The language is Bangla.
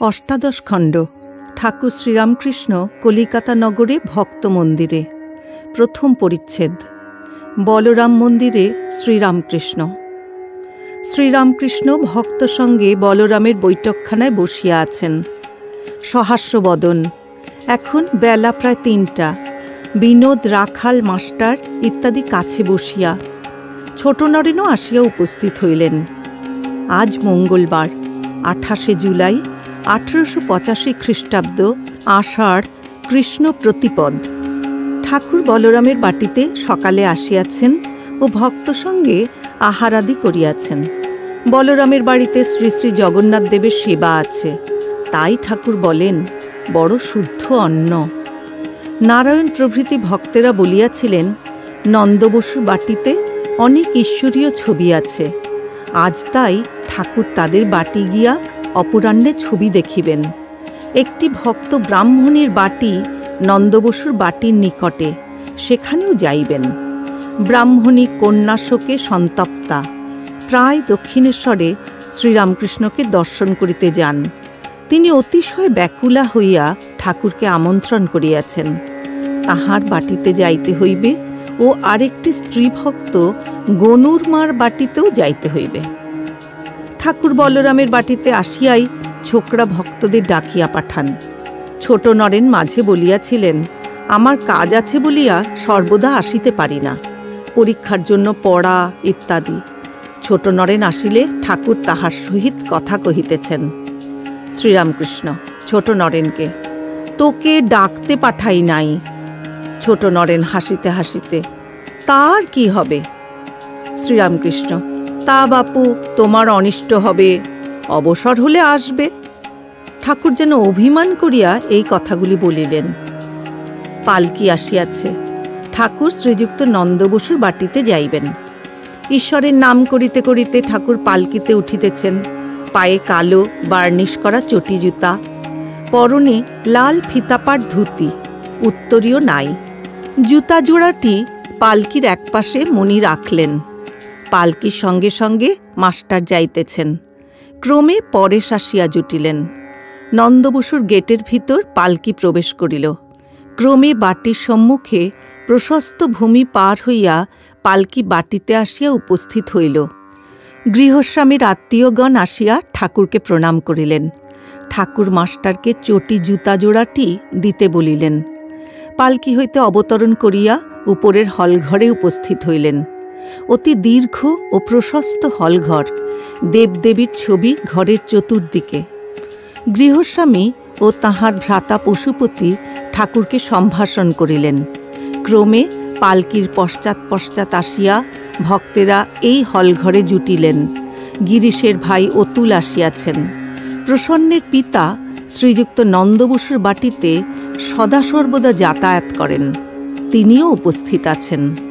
অষ্টাদশ খণ্ড ঠাকুর শ্রীরামকৃষ্ণ কলিকাতা নগরে ভক্ত মন্দিরে। প্রথম পরিচ্ছেদ। বলরাম মন্দিরে শ্রীরামকৃষ্ণ। শ্রীরামকৃষ্ণ ভক্ত সঙ্গে বলরামের বৈঠকখানায় বসিয়া আছেন। সহাস্যবদন। এখন বেলা প্রায় ৩টা। বিনোদ, রাখাল, মাস্টার ইত্যাদি কাছে বসিয়া। ছোট নরেনও আসিয়া উপস্থিত হইলেন। আজ মঙ্গলবার 28 জুলাই 1885 খ্রিস্টাব্দ, আষাঢ় কৃষ্ণ প্রতিপদ। ঠাকুর বলরামের বাটিতে সকালে আসিয়াছেন ও ভক্ত সঙ্গে আহারাদি করিয়াছেন। বলরামের বাড়িতে শ্রী শ্রী জগন্নাথ দেবের সেবা আছে, তাই ঠাকুর বলেন বড় শুদ্ধ অন্ন। নারায়ণ প্রভৃতি ভক্তেরা বলিয়াছিলেন নন্দবসুর বাটিতে অনেক ঈশ্বরীয় ছবি আছে। আজ তাই ঠাকুর তাদের বাটি গিয়া অপরাহ্নে ছবি দেখিবেন। একটি ভক্ত ব্রাহ্মণের বাটি নন্দবসুর বাটির নিকটে, সেখানেও যাইবেন। ব্রাহ্মণী কন্যা শোকে সন্তপ্তা, প্রায় দক্ষিণেশ্বরে শ্রীরামকৃষ্ণকে দর্শন করিতে যান। তিনি অতিশয় ব্যাকুলা হইয়া ঠাকুরকে আমন্ত্রণ করিয়াছেন। তাহার বাটিতে যাইতে হইবে ও আরেকটি স্ত্রী ভক্ত গনুর মার বাটিতেও যাইতে হইবে। ঠাকুর বলরামের বাটিতে আসিয়াই ছোকরা ভক্তদের ডাকিয়া পাঠান। ছোট নরেন মাঝে বলিয়াছিলেন, আমার কাজ আছে বলিয়া সর্বদা আসিতে পারি না, পরীক্ষার জন্য পড়া ইত্যাদি। ছোট নরেন আসিলে ঠাকুর তাহার সহিত কথা কহিতেছেন। শ্রীরামকৃষ্ণ ছোট নরেনকে, তোকে ডাকতে পাঠাই নাই। ছোট নরেন হাসিতে হাসিতে, তার কি হবে? শ্রীরামকৃষ্ণ, তা বাপু, তোমার অনিষ্ট হবে, অবসর হলে আসবে। ঠাকুর যেন অভিমান করিয়া এই কথাগুলি বলিলেন। পালকি আসিয়াছে। ঠাকুর শ্রীযুক্ত নন্দবসুর বাটিতে যাইবেন। ঈশ্বরের নাম করিতে করিতে ঠাকুর পালকিতে উঠিতেছেন। পায়ে কালো বার্নিশ করা চটি জুতা, পরনে লাল ফিতাপাট ধুতি, উত্তরীয় নাই। জুতা জোড়াটি পালকির একপাশে মণি রাখলেন। পালকির সঙ্গে সঙ্গে মাস্টার যাইতেছেন। ক্রমে পরেশ আসিয়া জুটিলেন। নন্দবসুর গেটের ভিতর পালকি প্রবেশ করিল। ক্রমে বাটির সম্মুখে প্রশস্ত ভূমি পার হইয়া পালকি বাটিতে আসিয়া উপস্থিত হইল। গৃহস্বামীর আত্মীয়গণ আসিয়া ঠাকুরকে প্রণাম করিলেন। ঠাকুর মাস্টারকে চটি জুতা জোড়াটি দিতে বলিলেন। পালকি হইতে অবতরণ করিয়া উপরের হলঘরে উপস্থিত হইলেন। অতি দীর্ঘ ও প্রশস্ত হলঘর, দেবদেবীর ছবি ঘরের চতুর্দিকে। গৃহস্বামী ও তাহার ভ্রাতা পশুপতি ঠাকুরকে সম্ভাষণ করিলেন। ক্রমে পালকির পশ্চাৎ পশ্চাৎ আসিয়া ভক্তেরা এই হলঘরে জুটিলেন। গিরিশের ভাই অতুল আসিয়াছেন। প্রসন্নের পিতা শ্রীযুক্ত নন্দবসুর বাটিতে সদা সর্বদা যাতায়াত করেন, তিনিও উপস্থিত আছেন।